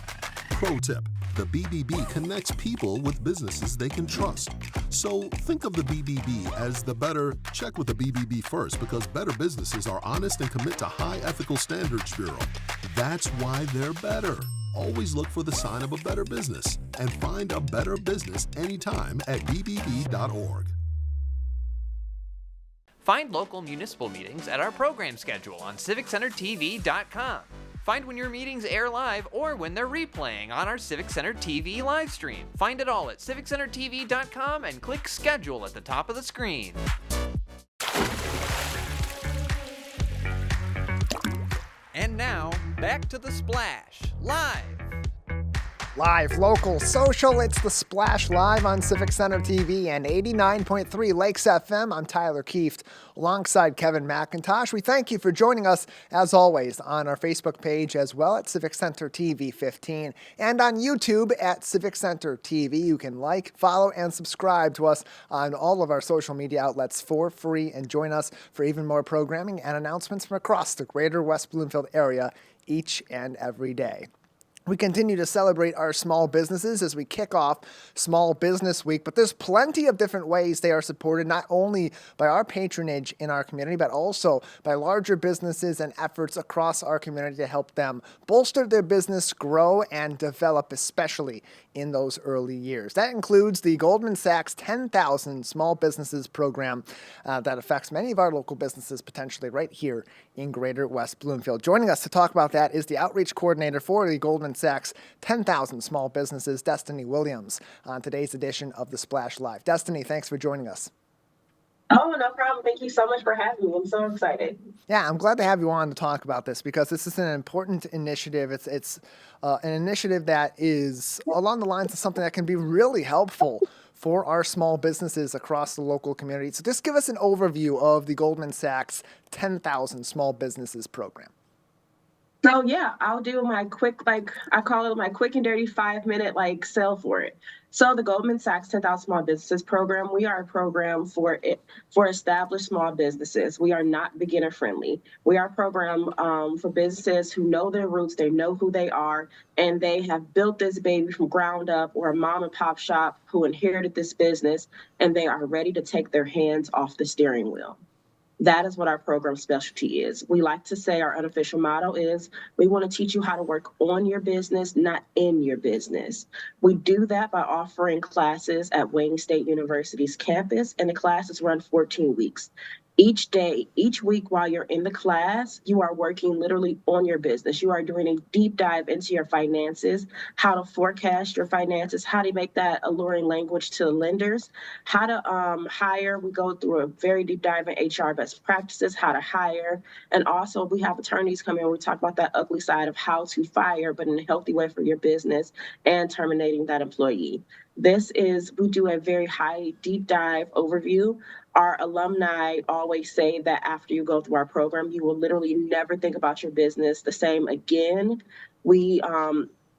Pro tip, the BBB connects people with businesses they can trust. So think of the BBB as the better, check with the BBB first, because better businesses are honest and commit to high ethical standards bureau. That's why they're better. Always look for the sign of a better business and find a better business anytime at bbb.org. Find local municipal meetings at our program schedule on civiccentertv.com. Find when your meetings air live or when they're replaying on our Civic Center TV live stream. Find it all at civiccentertv.com and click schedule at the top of the screen. And now, back to the Splash Live. Live, local, social, it's the Splash Live on Civic Center TV and 89.3 Lakes FM. I'm Tyler Kieft alongside Kevin McIntosh. We thank you for joining us, as always, on our Facebook page as well at Civic Center TV 15 and on YouTube at Civic Center TV. You can like, follow, and subscribe to us on all of our social media outlets for free and join us for even more programming and announcements from across the Greater West Bloomfield area each and every day. We continue to celebrate our small businesses as we kick off Small Business Week, but there's plenty of different ways they are supported, not only by our patronage in our community, but also by larger businesses and efforts across our community to help them bolster their business, grow, and develop, especially in those early years. That includes the Goldman Sachs 10,000 Small Businesses program that affects many of our local businesses potentially right here in Greater West Bloomfield. Joining us to talk about that is the outreach coordinator for the Goldman Sachs 10,000 Small Businesses, Destiny Williams, on today's edition of the Splash Live. Destiny, thanks for joining us. Oh, no problem. Thank you so much for having me. I'm so excited. Yeah, I'm glad to have you on to talk about this because this is an important initiative. It's an initiative that is along the lines of something that can be really helpful for our small businesses across the local community. So just give us an overview of the Goldman Sachs 10,000 Small Businesses program. So yeah, I'll do my quick, I call it my quick and dirty 5-minute sell for it. So the Goldman Sachs 10,000 Small Businesses Program, we are a program for established small businesses. We are not beginner friendly. We are a program for businesses who know their roots, they know who they are, and they have built this baby from ground up, or a mom and pop shop who inherited this business, and they are ready to take their hands off the steering wheel. That is what our program specialty is. We like to say our unofficial motto is, we want to teach you how to work on your business, not in your business. We do that by offering classes at Wayne State University's campus, and the classes run 14 weeks. Each day, each week while you're in the class, you are working literally on your business. You are doing a deep dive into your finances, how to forecast your finances, how to make that alluring language to lenders, how to hire. We go through a very deep dive in HR best practices, how to hire. And also we have attorneys come in. We talk about that ugly side of how to fire, but in a healthy way for your business, and terminating that employee. We do a very high deep dive overview. Our alumni always say that after you go through our program, you will literally never think about your business the same again. We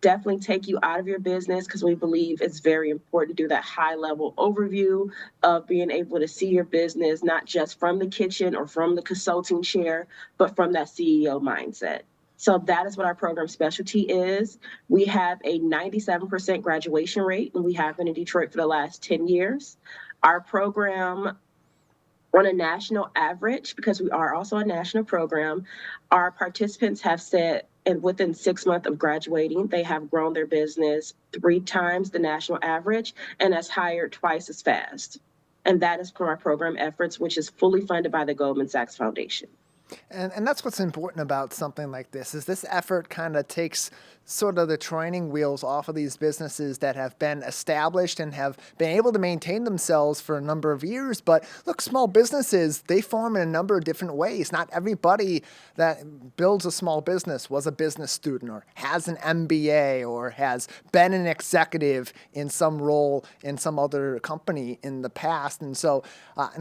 definitely take you out of your business because we believe it's very important to do that high level overview of being able to see your business, not just from the kitchen or from the consulting chair, but from that CEO mindset. So that is what our program specialty is. We have a 97% graduation rate, and we have been in Detroit for the last 10 years. Our program, on a national average, because we are also a national program, our participants have said, and within 6 months of graduating, they have grown their business 3 times the national average and has hired twice as fast. And that is from our program efforts, which is fully funded by the Goldman Sachs Foundation. And that's what's important about something like this, is this effort kind of takes sort of the training wheels off of these businesses that have been established and have been able to maintain themselves for a number of years. But look, small businesses, they form in a number of different ways. Not everybody that builds a small business was a business student or has an MBA or has been an executive in some role in some other company in the past. And so,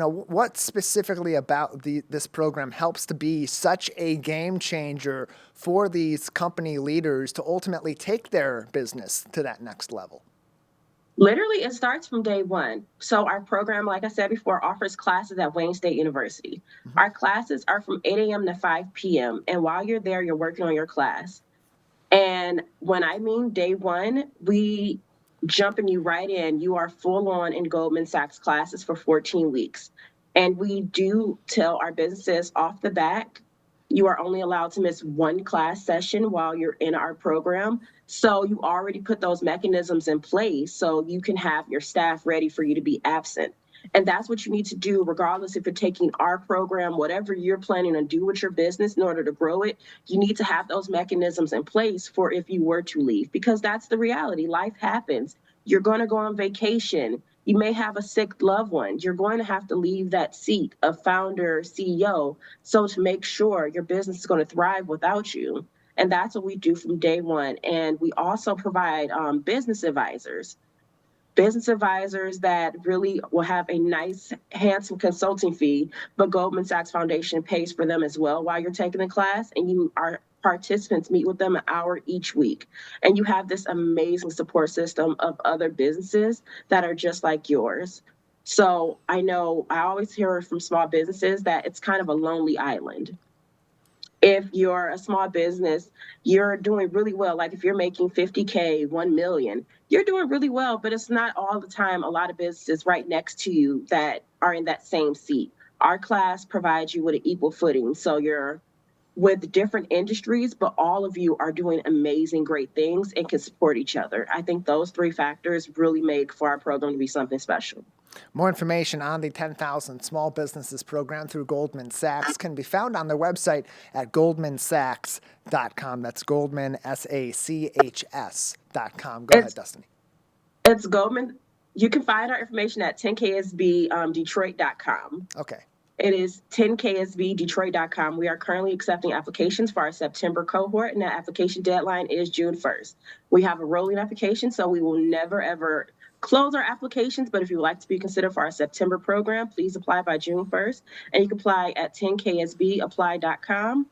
what specifically about this program helps to be such a game changer for these company leaders to ultimately take their business to that next level? Literally, it starts from day one. So our program, like I said before, offers classes at Wayne State University. Mm-hmm. Our classes are from 8 a.m. to 5 p.m. And while you're there, you're working on your class. And when I mean day one, we jumping you right in. You are full on in Goldman Sachs classes for 14 weeks. And we do tell our businesses off the bat, you are only allowed to miss 1 class session while you're in our program. So you already put those mechanisms in place so you can have your staff ready for you to be absent. And that's what you need to do, regardless if you're taking our program, whatever you're planning to do with your business in order to grow it, you need to have those mechanisms in place for if you were to leave, because that's the reality. Life happens. You're going to go on vacation. You may have a sick loved one. You're going to have to leave that seat of founder, CEO. So to make sure your business is going to thrive without you. And that's what we do from day one. And we also provide business advisors that really will have a nice, handsome consulting fee, but Goldman Sachs Foundation pays for them as well while you're taking the class. And our participants meet with them an hour each week. And you have this amazing support system of other businesses that are just like yours. So I know I always hear from small businesses that it's kind of a lonely island. If you're a small business, you're doing really well. Like if you're making 50K, 1 million, you're doing really well, but it's not all the time a lot of businesses right next to you that are in that same seat. Our class provides you with an equal footing. So you're with different industries, but all of you are doing amazing, great things and can support each other. I think those 3 factors really make for our program to be something special. More information on the 10,000 Small Businesses program through Goldman Sachs can be found on their website at goldmansachs.com. That's Goldman, SACHS.com. Go ahead, Destiny. It's Goldman. You can find our information at 10ksbdetroit.com. Okay. It is 10ksbdetroit.com. We are currently accepting applications for our September cohort, and that application deadline is June 1st. We have a rolling application, so we will never, ever close our applications, but if you would like to be considered for our September program, please apply by June 1st. And you can apply at 10ksbapply.com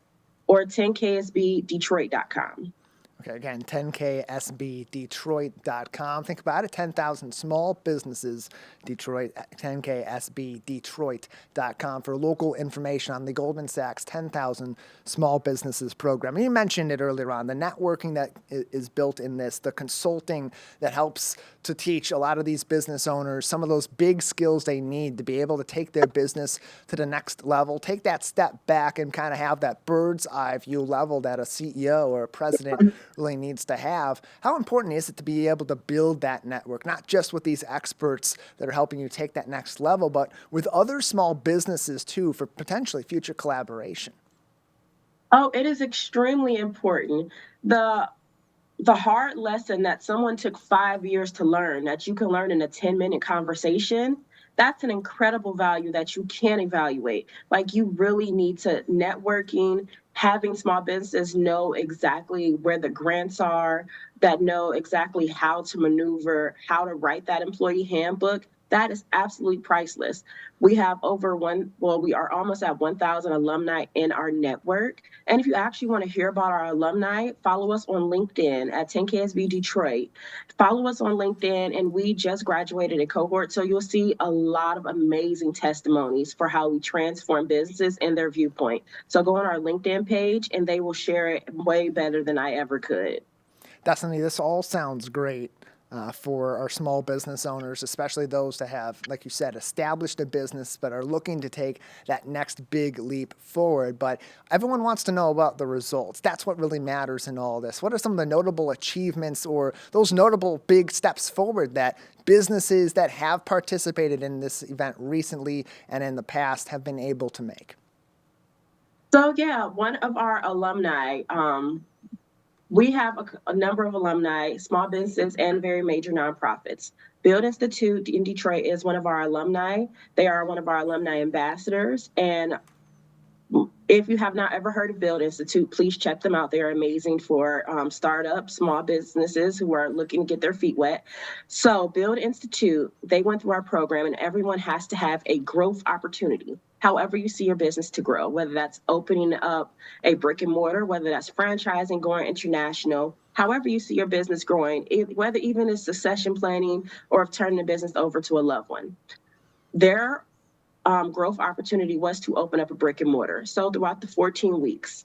or 10ksbdetroit.com. Okay, again, 10ksbdetroit.com. Think about it, 10,000 small businesses, Detroit, 10ksbdetroit.com for local information on the Goldman Sachs 10,000 Small Businesses Program. And you mentioned it earlier on, the networking that is built in this, the consulting that helps to teach a lot of these business owners some of those big skills they need to be able to take their business to the next level, take that step back and kind of have that bird's eye view level that a CEO or a president really needs to have. How important is it to be able to build that network, not just with these experts that are helping you take that next level, but with other small businesses too, for potentially future collaboration? Oh, it is extremely important. The hard lesson that someone took 5 years to learn that you can learn in a 10-minute conversation, that's an incredible value that you can't evaluate. Like, you really need to networking, having small businesses know exactly where the grants are, that know exactly how to maneuver, how to write that employee handbook. That is absolutely priceless. We have we are almost at 1,000 alumni in our network. And if you actually want to hear about our alumni, follow us on LinkedIn at 10KSB Detroit. Follow us on LinkedIn, and we just graduated a cohort, so you'll see a lot of amazing testimonies for how we transform businesses and their viewpoint. So go on our LinkedIn page, and they will share it way better than I ever could. Destiny, this all sounds great. For our small business owners, especially those that have, like you said, established a business but are looking to take that next big leap forward. But everyone wants to know about the results. That's what really matters in all this. What are some of the notable achievements or those notable big steps forward that businesses that have participated in this event recently and in the past have been able to make? So yeah, one of our alumni, we have a number of alumni, small businesses, and very major nonprofits. Build Institute in Detroit is one of our alumni. They are one of our alumni ambassadors. And if you have not ever heard of Build Institute, please check them out. They're amazing for startups, small businesses who are looking to get their feet wet. So Build Institute, they went through our program, and everyone has to have a growth opportunity. However you see your business to grow, whether that's opening up a brick and mortar, whether that's franchising, going international, however you see your business growing, whether even it's succession planning or if turning the business over to a loved one. Their growth opportunity was to open up a brick and mortar. So throughout the 14 weeks,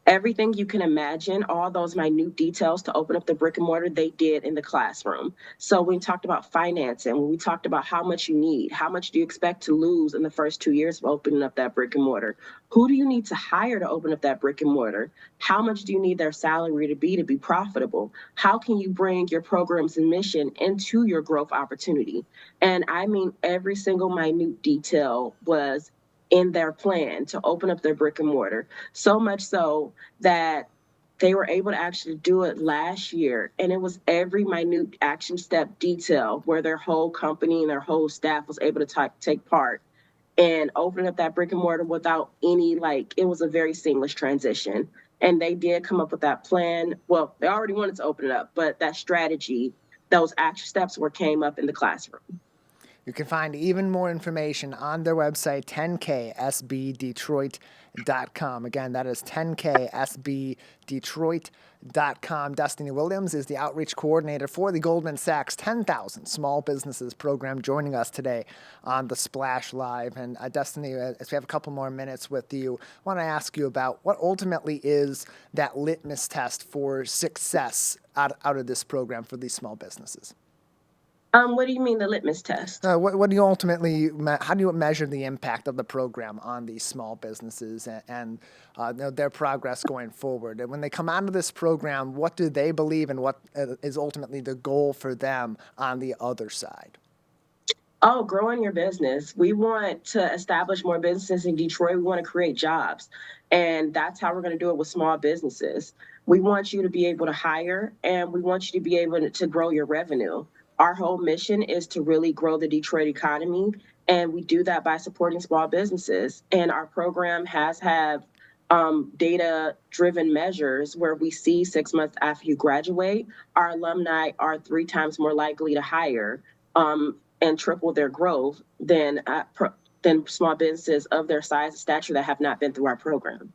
everything you can imagine, all those minute details to open up the brick and mortar, they did in the classroom. So we talked about financing, when we talked about how much you need, how much do you expect to lose in the first 2 years of opening up that brick and mortar? Who do you need to hire to open up that brick and mortar? How much do you need their salary to be profitable? How can you bring your program's mission into your growth opportunity? And I mean, every single minute detail was in their plan to open up their brick and mortar. So much so that they were able to actually do it last year. And it was every minute action step detail where their whole company and their whole staff was able to take part and open up that brick and mortar without any, it was a very seamless transition. And they did come up with that plan. Well, they already wanted to open it up, but that strategy, those action steps came up in the classroom. You can find even more information on their website, 10ksbdetroit.com. Again, that is 10ksbdetroit.com. Destiny Williams is the outreach coordinator for the Goldman Sachs 10,000 Small Businesses Program, joining us today on the Splash Live. And Destiny, as we have a couple more minutes with you, I want to ask you about what ultimately is that litmus test for success out of this program for these small businesses. What do you mean, the litmus test? What do you ultimately, how do you measure the impact of the program on these small businesses and their progress going forward? And when they come out of this program, what do they believe and what is ultimately the goal for them on the other side? Oh, growing your business. We want to establish more businesses in Detroit. We want to create jobs. And that's how we're going to do it with small businesses. We want you to be able to hire, and we want you to be able to grow your revenue. Our whole mission is to really grow the Detroit economy, and we do that by supporting small businesses. And our program has had data-driven measures where we see 6 months after you graduate, our alumni are 3 times more likely to hire and triple their growth than small businesses of their size and stature that have not been through our program.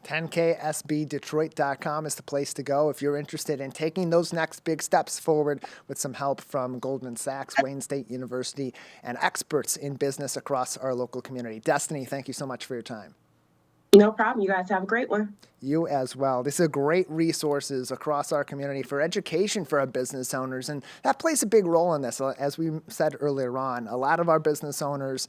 10ksbdetroit.com is the place to go if you're interested in taking those next big steps forward with some help from Goldman Sachs, Wayne State University, and experts in business across our local community. Destiny, thank you so much for your time. No problem. You guys have a great one. You as well. These are great resources across our community for education for our business owners, and that plays a big role in this. As we said earlier on, a lot of our business owners,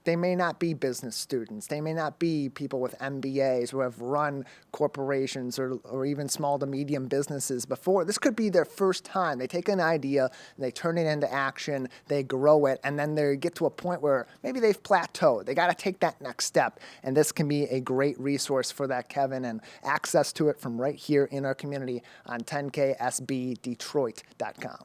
they may not be business students. They may not be people with MBAs who have run corporations or even small to medium businesses before. This could be their first time. They take an idea, they turn it into action, they grow it, and then they get to a point where maybe they've plateaued. They got to take that next step, and this can be a great resource for that, Kevin, and access to it from right here in our community on 10ksbdetroit.com.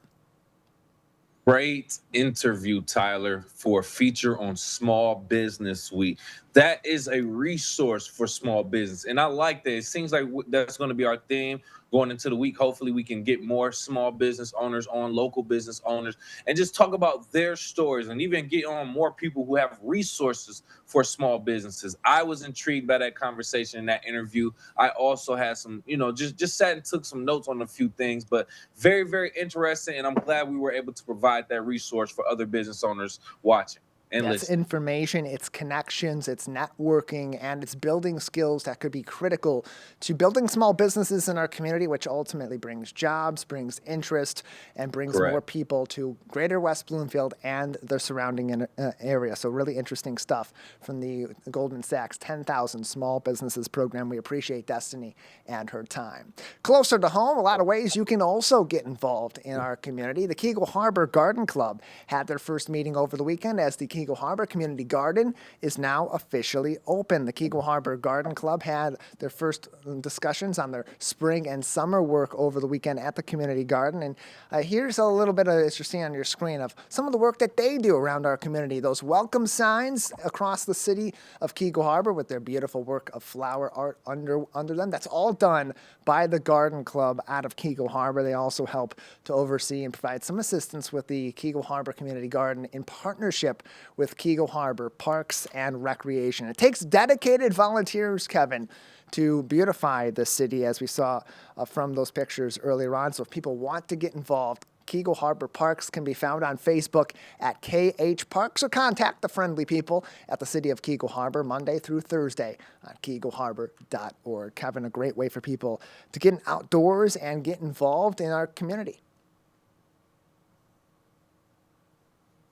Great interview, Tyler, for a feature on Small Business Week. That is a resource for small business. And I like that. It seems like that's going to be our theme going into the week. Hopefully we can get more small business owners on, local business owners, and just talk about their stories and even get on more people who have resources for small businesses. I was intrigued by that conversation in that interview. I also had some, just sat and took some notes on a few things, but very, very interesting. And I'm glad we were able to provide that resource for other business owners watching. And it's information, it's connections, it's networking, and it's building skills that could be critical to building small businesses in our community, which ultimately brings jobs, brings interest, and brings more people to greater West Bloomfield and the surrounding area. So really interesting stuff from the Goldman Sachs 10,000 Small Businesses Program. We appreciate Destiny and her time. Closer to home, a lot of ways you can also get involved in our community. The Keagle Harbor Garden Club had their first meeting over the weekend as the Keagle Harbor Community Garden is now officially open. The Keagle Harbor Garden Club had their first discussions on their spring and summer work over the weekend at the community garden. And here's a little bit of, as you're seeing on your screen, of some of the work that they do around our community. Those welcome signs across the city of Keagle Harbor with their beautiful work of flower art under them. That's all done by the Garden Club out of Keagle Harbor. They also help to oversee and provide some assistance with the Keagle Harbor Community Garden in partnership with Keagle Harbor Parks and Recreation. It takes dedicated volunteers, Kevin, to beautify the city, as we saw from those pictures earlier on. So if people want to get involved, Keagle Harbor Parks can be found on Facebook at KH Parks, or contact the friendly people at the City of Keagle Harbor Monday through Thursday on KeagleHarbor.org. Kevin, a great way for people to get outdoors and get involved in our community.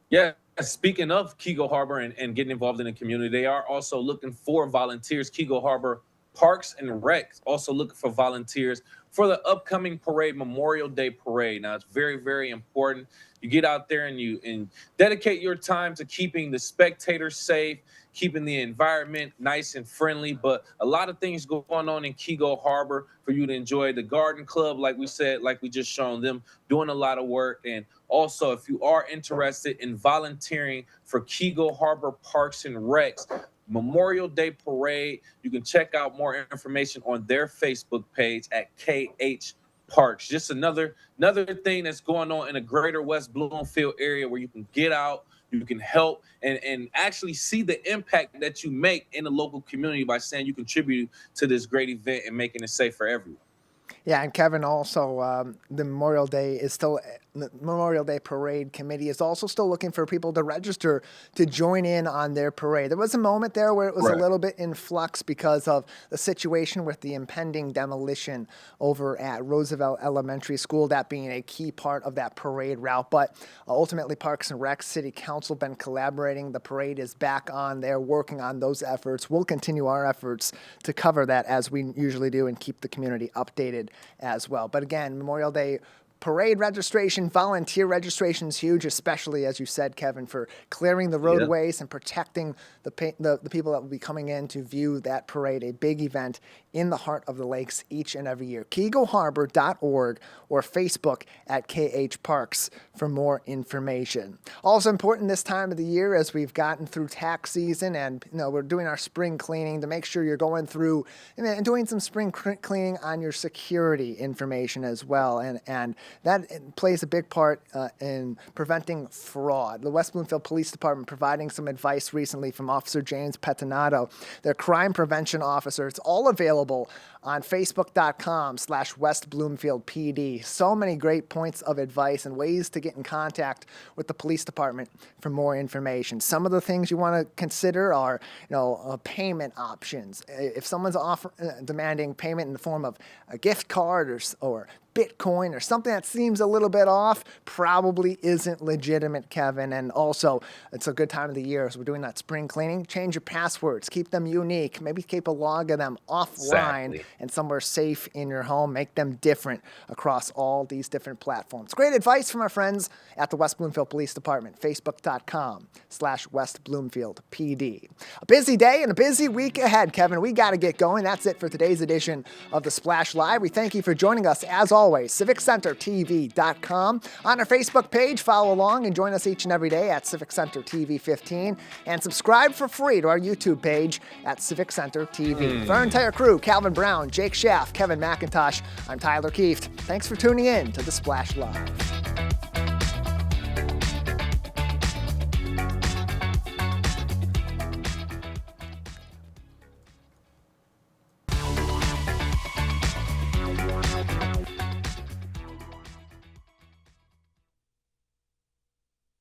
Yeah. Speaking of Keagle Harbor and getting involved in the community, they are also looking for volunteers. Keagle Harbor Parks and Recs also looking for volunteers for the upcoming parade, Memorial Day Parade. Now, it's very, very important. You get out there and you dedicate your time to keeping the spectators safe, keeping the environment nice and friendly. But a lot of things going on in Keagle Harbor for you to enjoy. The Garden Club, like we said, like we just shown them, doing a lot of work. And also, if you are interested in volunteering for Keagle Harbor Parks and Recs, Memorial Day Parade, you can check out more information on their Facebook page at KH Parks. Just another thing that's going on in the greater West Bloomfield area where you can get out, you can help, and actually see the impact that you make in the local community by saying you contribute to this great event and making it safe for everyone. Yeah, and Kevin, also the Memorial Day Parade Committee is also still looking for people to register to join in on their parade. There was a moment there where it was a little bit in flux because of the situation with the impending demolition over at Roosevelt Elementary School, that being a key part of that parade route. But ultimately, Parks and Rec City Council been collaborating. The parade is back on. They're working on those efforts. We'll continue our efforts to cover that as we usually do and keep the community updated as well. But again, Memorial Day parade registration, volunteer registration is huge, especially, as you said, Kevin, for clearing the roadways and protecting the people that will be coming in to view that parade, a big event in the heart of the lakes each and every year. KeagleHarbor.org or Facebook at KH Parks for more information. Also important this time of the year as we've gotten through tax season and we're doing our spring cleaning, to make sure you're going through and doing some spring cleaning on your security information as well. And that plays a big part in preventing fraud. The West Bloomfield Police Department providing some advice recently from Officer James Pettinato, their crime prevention officer. It's all available on Facebook.com/West Bloomfield PD. So many great points of advice and ways to get in contact with the police department for more information. Some of the things you want to consider are, payment options. If someone's demanding payment in the form of a gift card or Bitcoin or something that seems a little bit off, probably isn't legitimate, Kevin. And also, it's a good time of the year as we're doing that spring cleaning. Change your passwords, keep them unique, maybe keep a log of them offline and somewhere safe in your home. Make them different across all these different platforms. Great advice from our friends at the West Bloomfield Police Department. Facebook.com/West Bloomfield PD. A busy day and a busy week ahead, Kevin. We got to get going. That's it for today's edition of the Splash Live. We thank you for joining us as always. CivicCenterTV.com. On our Facebook page, follow along and join us each and every day at Civic Center TV 15. And subscribe for free to our YouTube page at Civic Center TV. For our entire crew, Calvin Brown, Jake Schaff, Kevin McIntosh, I'm Tyler Kieft. Thanks for tuning in to the Splash Live.